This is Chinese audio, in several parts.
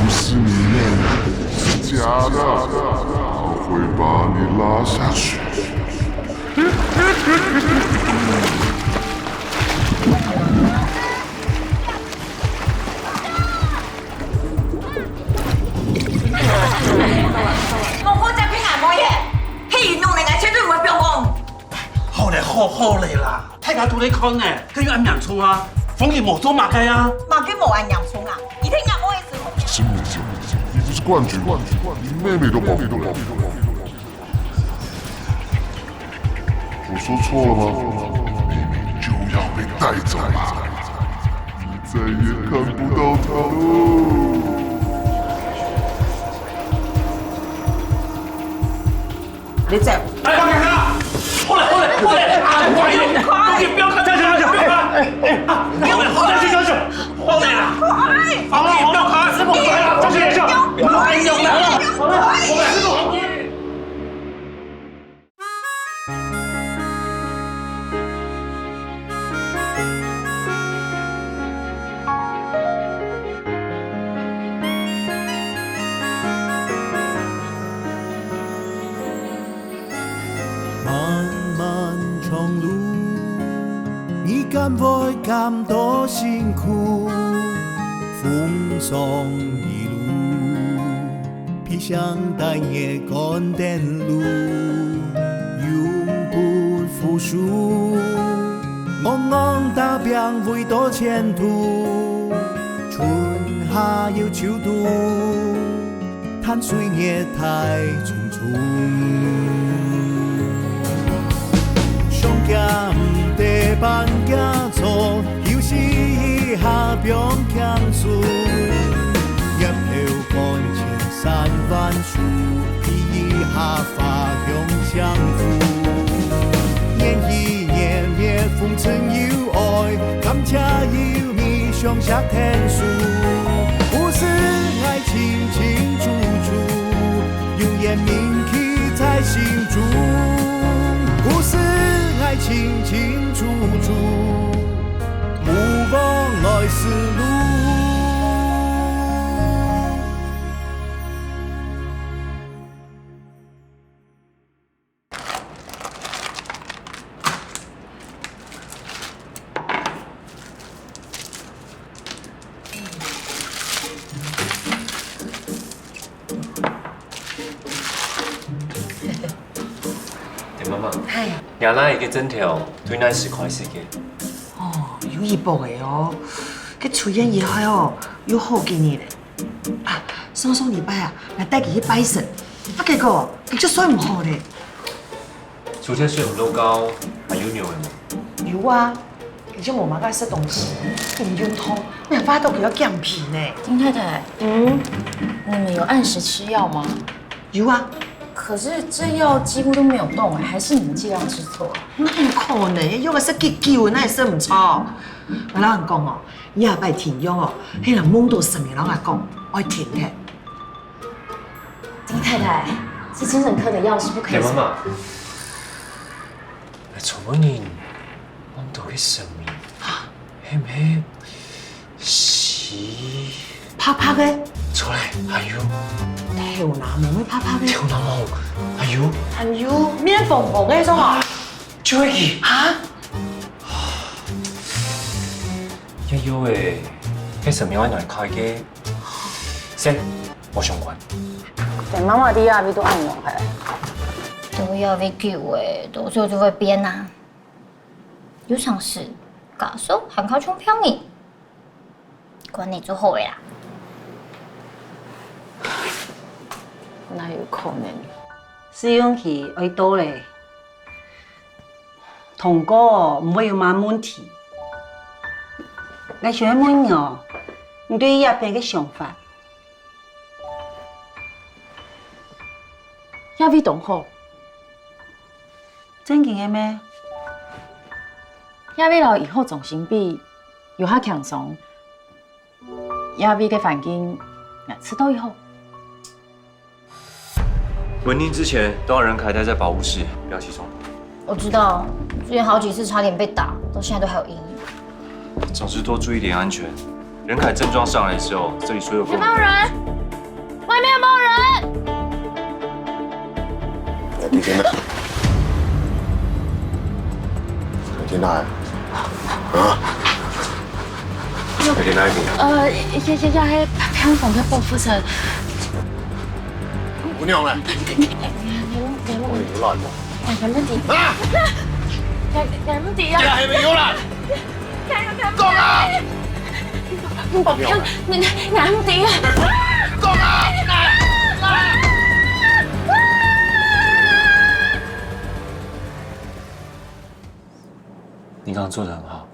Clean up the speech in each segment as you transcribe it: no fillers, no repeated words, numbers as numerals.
是你，是假的，我会把你拉下去。我好只偏眼冇嘢，戲完用嚟嗌車都唔會俾我。好嚟啦，睇下到你看呢，佢要按洋葱啊，風兒冇做馬雞啊，馬雞冇按洋葱啊，你聽日我意思。行，你就是冠军，连妹妹都保不住。我说错了吗？妹妹就要被带走了，你再也看不到她喽。你走。哎，放开他！后来，快点，不要看，站起来，不要看！好，站起来，后来啦，放开，不要看，师傅，站起来，哎呦，来了，好了，师傅。敢会感到辛苦，风霜一路，披上淡夜干电路，永不服输。茫茫大病为多前途，春夏有秋冬，叹岁月太匆匆。上甘地班行错，有时一下变强输，一条看千山万树，一下发向相扶。年一年月风尘有爱，感谢有你上下天数。不是爱情清楚楚，有言铭刻在心中。不是爱情清楚楚，目光来时路。妈妈，伢拉个整条对咱10块时间。哦，有一步的哦，佢出院以後哦，有好幾年咧。啊，上禮拜啊，我帶佢去拜神，結果佢就睡唔好咧。昨天睡唔到覺，係有尿嘅嘛？有啊，佢就冇馬家食東西，唔用痛，我發到佢有降皮呢。丁太太，你们有按時吃藥嗎？有啊。可是这药几乎都没有动哎，还是你们剂量吃错了？哪有可能？药個食結久，哪會食唔錯？我老人講哦，以後拜停藥哦，迄人懵到10年老人講愛停嘅。丁太太，这精神科的药是不可以。媽媽，從嗰年望到嘅上面，係唔係屎？拍拍嘅？錯咧，係喲。條男冇咩拍拍嘅？條男冇，係喲。係喲，面縫縫嘅種啊？Joey 嚇？一喲誒，喺上面我嚟開嘅，先我上關。等媽媽啲藥味都按落去。都要會叫誒，到時候就會變啊。有常識，教授還靠充票呢，管你做好嘅啦。哪有可能？試用期愛多咧，同哥唔會有乜問題。我想問我，你對一邊嘅想法？遐位同好，正经的咩？遐位老以后总行比有较轻松，遐位嘅环境也吃到以后。稳定之前都让任凯待在保护室，不要起冲突。我知道，之前好几次差点被打，到现在都还有阴影。总之多注意点安全。任凯症状上来之后，这里所有有没有人？外面有没有人？你听到？你听到？啊？你听到没？要迄香港嘅报复神。姑娘咧？我有烂喎。有乜事？啊！有乜事啊？你係咪有爛？講啊！報警！你眼點啊？講啊！你刚刚做得很好。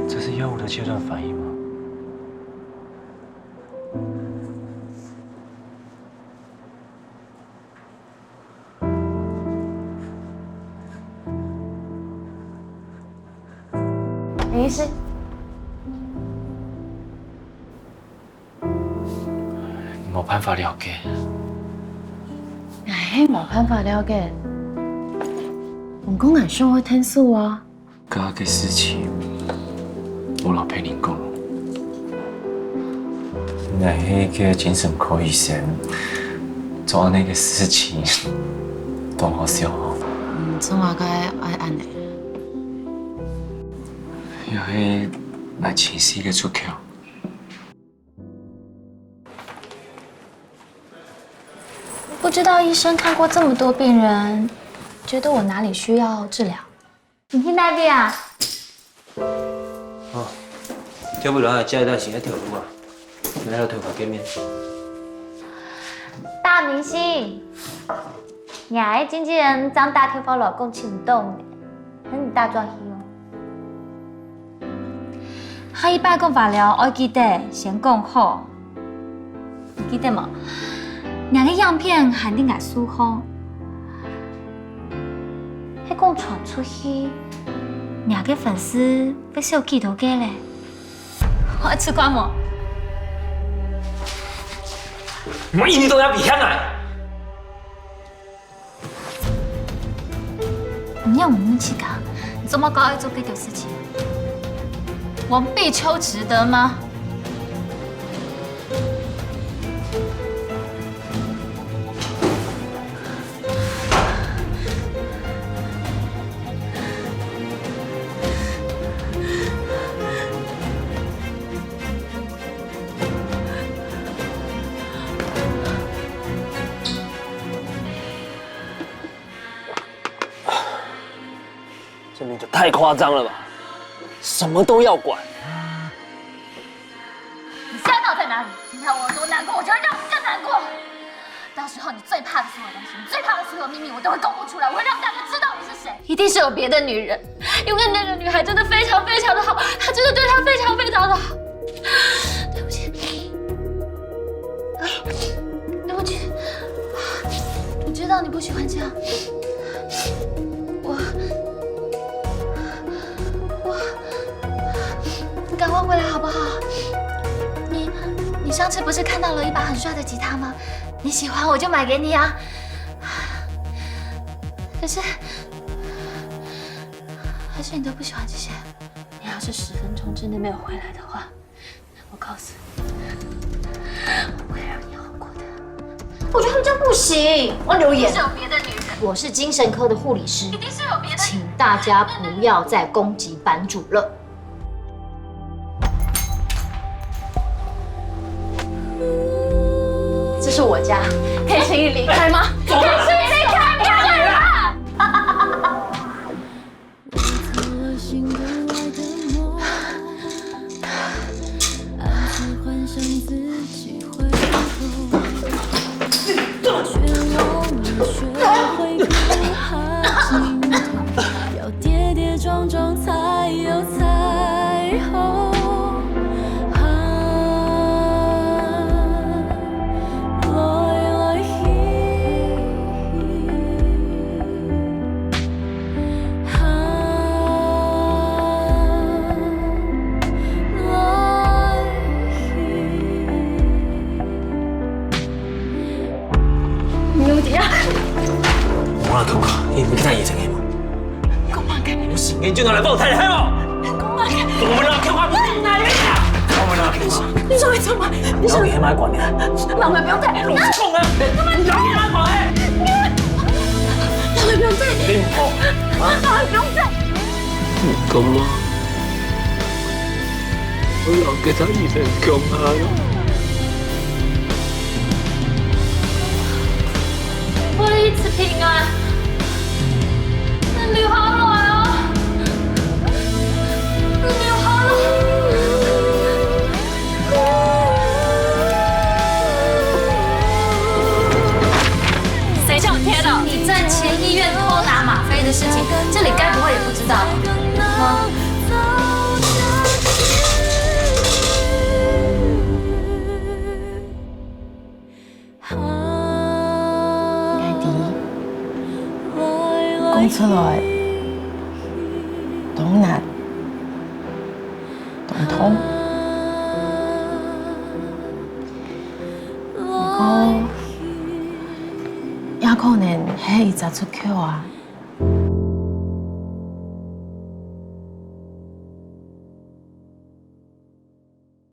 这是药物的阶段反应吗？林医师，冇辦法了解。唉，冇辦法了解。唔講人想去聽書啊？剛剛嘅事情，我老陪你講。那個精神科醫生做那個事情，都好笑哦。總話該愛安尼。又係來情緒嘅出口。不知道醫生看過這麼多病人，覺得我哪裡需要治療？你聽大邊啊？哦，跳不來，下一代先來跳舞啊！來到頭髮見面。大明星，伢的經紀人張大頭髮老公請動呢，很大壯戲哦。他一擺講法療，我記得先講好，你記得冇？伢個樣片肯定係疏空，迄講傳出去，伢個粉絲要受記頭家咧。我吃關冇？我一年都要比香來。你有冇氣㗎？你這麼高要做這條事情，王碧秋值得嗎？这名就太夸张了吧，什么都要管。你现在到底在哪里？你看我有多难过，我就会让你更难过。到时候你最怕的所有东西，你最怕的所有秘密，我都会公布出来，我会让大家知道你是谁。一定是有别的女人，因为那个女孩真的非常非常的好，她真的对她非常非常的好。对不起，对不起，我知道你不喜欢这样，你赶快回来好不好？你上次不是看到了一把很帅的吉他吗？你喜欢我就买给你啊。可是你都不喜欢这些。你要是10分钟之内没有回来的话，我告诉你，我不会让你好过的。我觉得他们这样不行。我留言。是有别的女人。我是精神科的护理师，一定是有别的。请大家不要再攻击版主了。这是我家，可以请你离开吗？可以请你离开，你看人啊！啊！我哪讲过，你唔听伊情嘅嘛？公媽嘅，有事你就拿来帮我睇睇冇？公媽嘅，我们哪叫我唔来呀？我们哪叫我？你想做乜？你想老爺買管嘅，老妹不用睇，老公啊！你老爺買管嘅，老妹不用睇，你唔好啊！老妹不用睇。咁啊，我留給他一生強下咯。我一次平安，你好來哦，你好來。誰叫你貼的？你在前醫院偷拿嗎啡的事情，這裡該不會也不知道嗎？講出來，當難，當痛。不過，也可能係一隻出口啊。